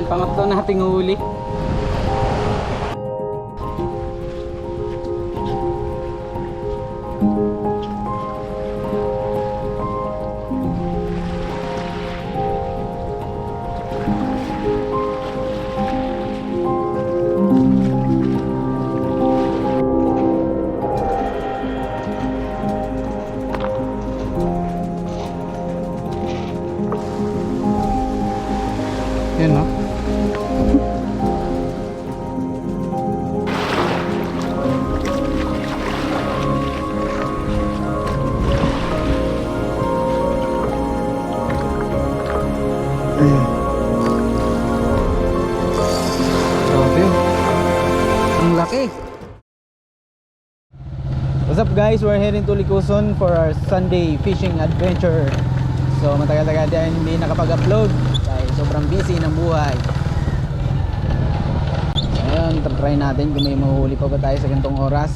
Ayan, pangatlo nating huli. Yan, no? Grabe. Ang laki. What's up guys? We're heading to Likuson for our Sunday fishing adventure. So matagal-tagal din hindi nakapag-upload dahil sobrang busy ng buhay. Ngayon, try natin kung may mahuli pa ba tayo sa ganitong oras.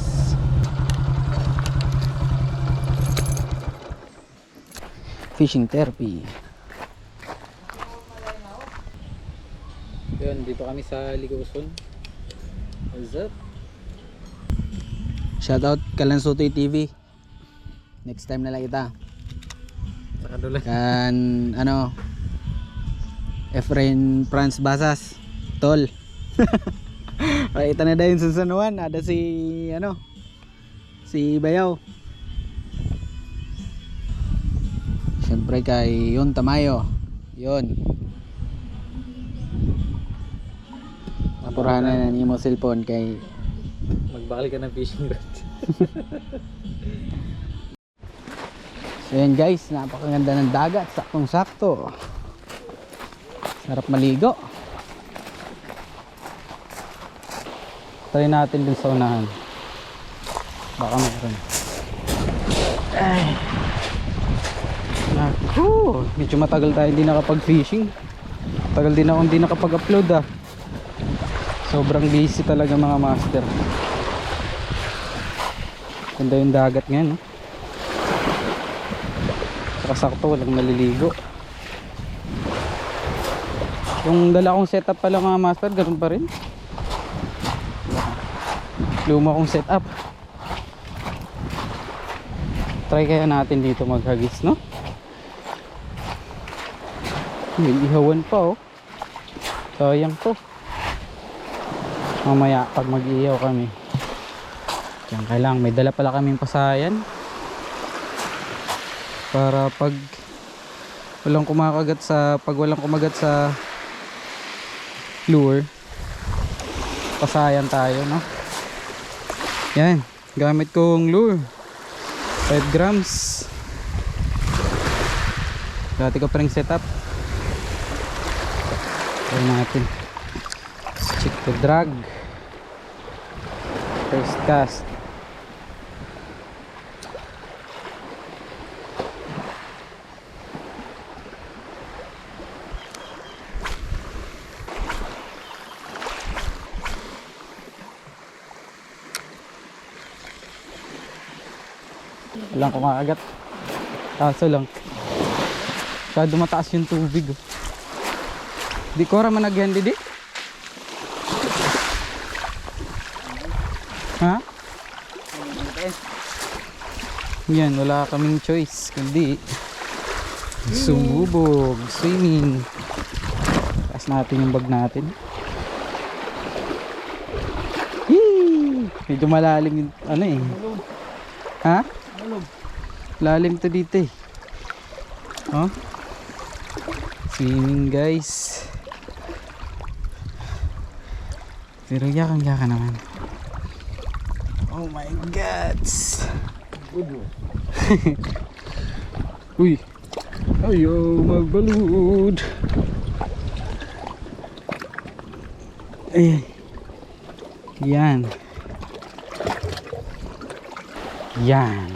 Fishing therapy. Yun, dito kami sa Likuson. What's up? Shoutout Kalansutoy TV. Next time na lang kita. Kan ano Efrain Franz Basas Tol. Pakita na dahil sa San Juan. Ada si ano si Bayaw. Siyempre kay Yun Tamayo. Yun apurahan na niyo mo cellphone kay magbakal ka ng fishing rod. So yan guys, napakaganda ng dagat, saktong sakto. Sarap maligo. Try natin dun sa unahan. Baka mayroon. Ay. Naku, medyo matagal tayo hindi nakapag-fishing. Tagal din ako hindi nakapag-upload ah. Sobrang busy talaga mga master. Ganda yung dagat ngayon, no? Sakto, walang naliligo. Yung dala kong setup pala mga master, ganun pa rin. Luma kong setup. Try kaya natin dito maghagis, no? May ihawan pa, oh. Sayang to. Mamaya pag mag-ihaw kami, diyan kailangan may dala pala kaming pasayan para pag walang kumakagat sa lure, pasayan tayo, no? Yan, gamit kong lure 5 grams. Dati ko pa rin setup. Try natin. Check the drag. First cast. Walang kumakagat. Kaso lang masyado mataas yung tubig, oh. Di ko raman nagyan didi. Ha? Yan, wala kaming choice kundi sumubog, swimming. Taas natin yung bag natin. Hii! Medyo malalim yung ano eh. Ha? Lalim to dito eh. Oh? Swimming guys. Pero yakan naman. Oh my god. Uy. Ayo magbalud. Eh. Yan. Yan.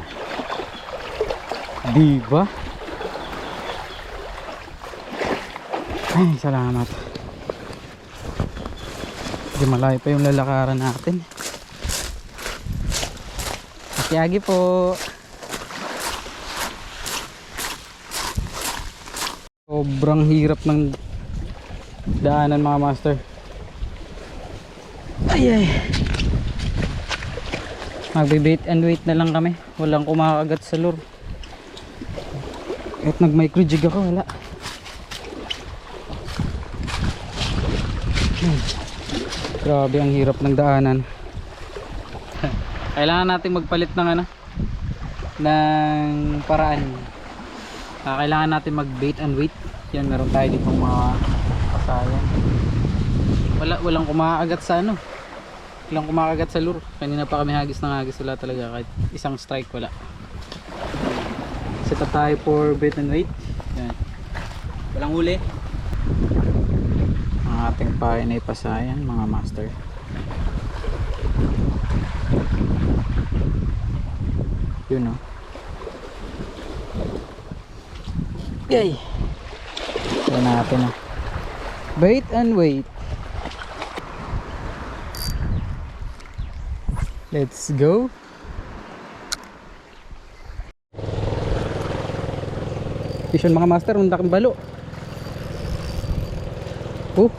Diba? Ay, salamat. Di malayo pa yung lalakaran natin. Yagi po. Sobrang hirap ng daanan mga master. Ay ay. Magbe-bait and wait na lang kami. Walang kumakagat sa lure. Kahit nag-micro jig ako, wala. Grabe, ang hirap ng daanan. Kailangan natin magpalit ng ano, ng paraan. Kailangan natin mag-bait and wait. Yan, meron tayo dito mga kasayan. Walang kumakagat sa ano. Walang kumakagat sa lure. Kanina pa kami hagis ng hagis, wala talaga. Kahit isang strike wala. Set up tayo for bait and wait. Yan. Walang huli. Ang ating pain ay pasayan mga master. Yun o. Yay! Yan natin o. Bait and wait. Let's go. Vision mga master, ang laking balo. Oh.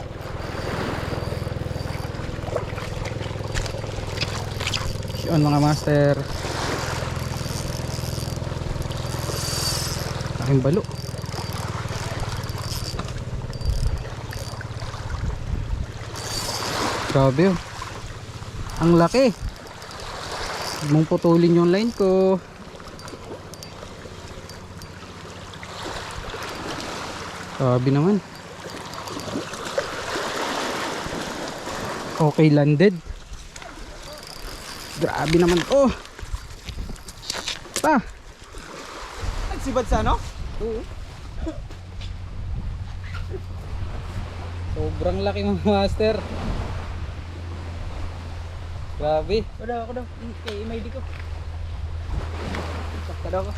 Vision mga master. Laking balo. Grabe oh. Ang laki. Mong putulin yung line ko. Grabe naman. Okay, landed. Grabe naman. Oh. Pa. Nagsibad sa ano? Oo. Sobrang laki mga master. Grabe. Ako daw. MID ko. Sakta daw ako.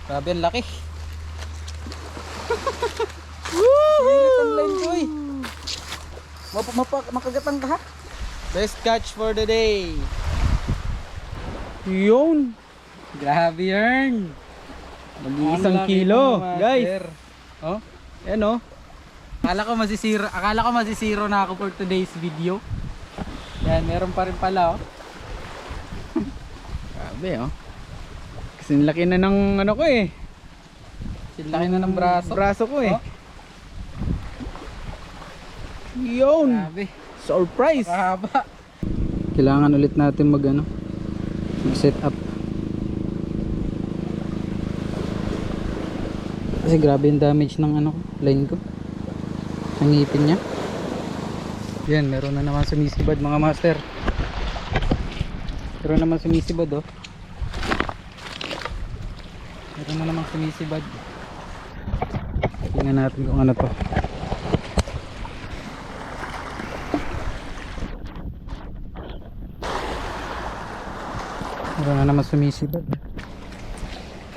Grabe ang laki. Siritan line ko eh. Makagatang ka ha? Best catch for the day. Yun. Grabe yarn. Mag-iisang Ang laki kilo, mga master. guys. Oh, yan oh. Akala ko masisiro na ako for today's video. Yan, meron pa rin pala oh. Grabe oh. Kasi laki na ng ano ko eh. Laki na ng braso. Braso ko eh. Oh. Yun. Grabe. Surprise. Mahaba. Kailangan ulit natin mag set up. Kasi grabe yung damage ng line ko. Ang ngipin niya. Yan, meron na naman sumisibad mga master. Meron naman sumisibad oh. Meron na naman sumisibad. Tingnan natin kung ano to. Meron na naman sumisibad.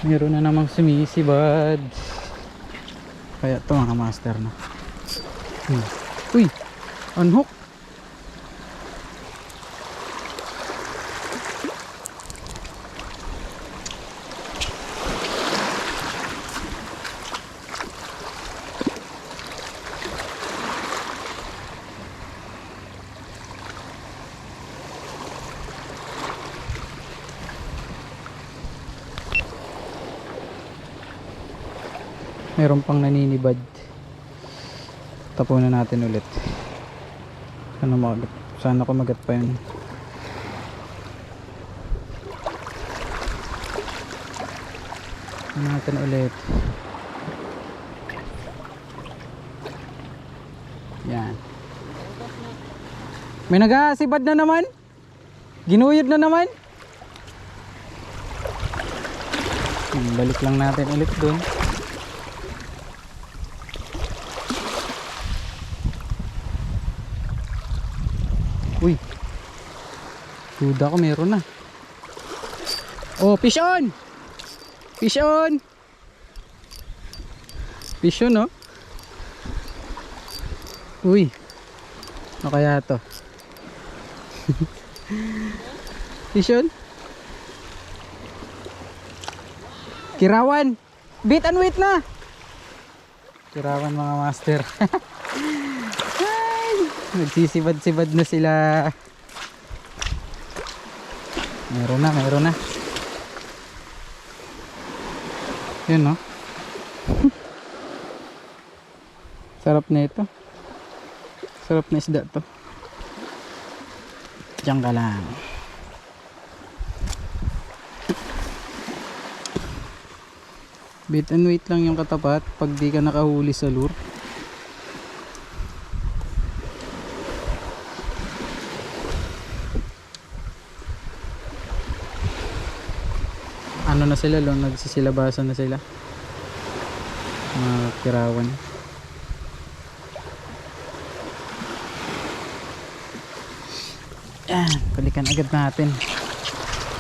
Meron na namang sumisibad. Kaya to mga master na. Uy! Unhook! Meron pang naninibad. Tapunan natin ulit. Ano magat? Sana ko magat pa yun. Tapunan natin ulit. Yan. May nag-aasibad na naman. Ginuyod na naman. Balik lang natin ulit dun. Uy, duda ko meron na. Oh, fish on! Fish on! Fish on, oh. Uy, ano kaya to? Fish on? Kirawan! Bait and wait na! Tirawan mga master. Ay, nagsisibad-sibad na sila. Meron na. Yun no. Sarap na ito. Sarap na isda to. Diyan ka lang. Bait and wait lang yung katapat pag di ka nakahuli sa lure. Ano na sila, nagsisilabasan na sila. Mga kirawan. Yan, balikan agad natin.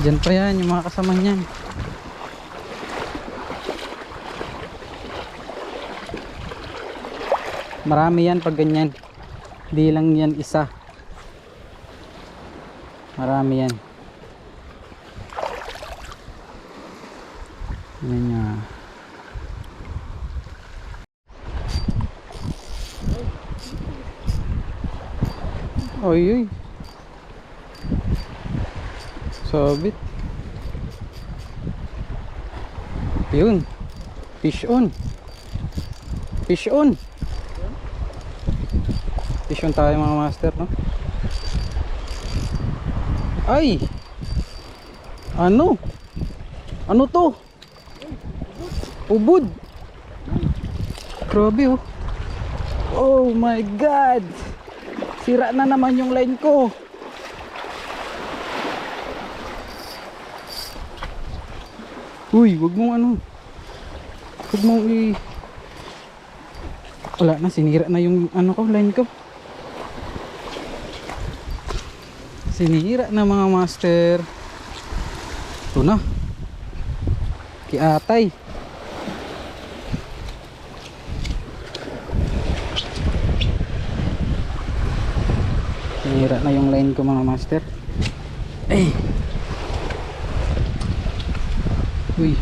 Diyan pa yan, yung mga kasama niyan. Marami yan pag ganyan. Di lang yan isa. Marami yan. Yan niya. Oy oy. Sabit. Yun. Fish on. Fish on. Fish on tayo mga master, no? Ay! Ano? Ano to? Ubod. Grabe oh. Oh my god. Sira na naman yung line ko. Uy, wag mong ano. Wag mong wala na, sinira na yung ano ko, line ko. Sinira na mga master. Ito na. Kiatay. Sinira na yung line ko mga master. Ay. Uy.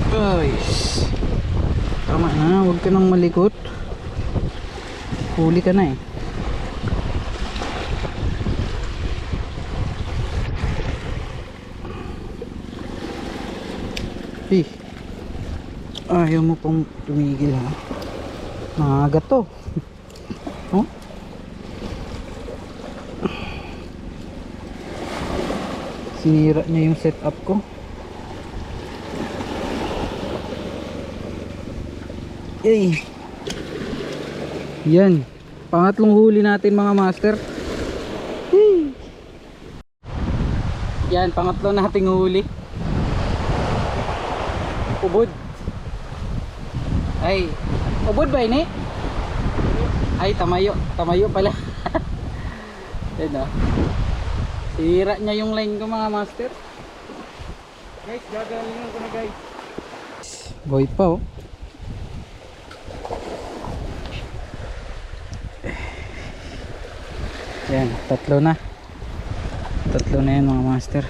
Guys. Tama na, huwag ka nang malikot. Huli ka na eh. Ayaw mo pong tumigil ha. Maaga to. Oh? Sinira niya yung setup ko. Eh. Yan. Pangatlong huli natin mga master. Yan, pangatlo nating huli. Ubod. Ay, ubod ba ini? Ay, tamayo. Tamayo pala. Yan o. Sira niya yung line ko mga master. Guys, gagalingan ko na guys. Boy pa oh. Yan, tatlo na yan mga master.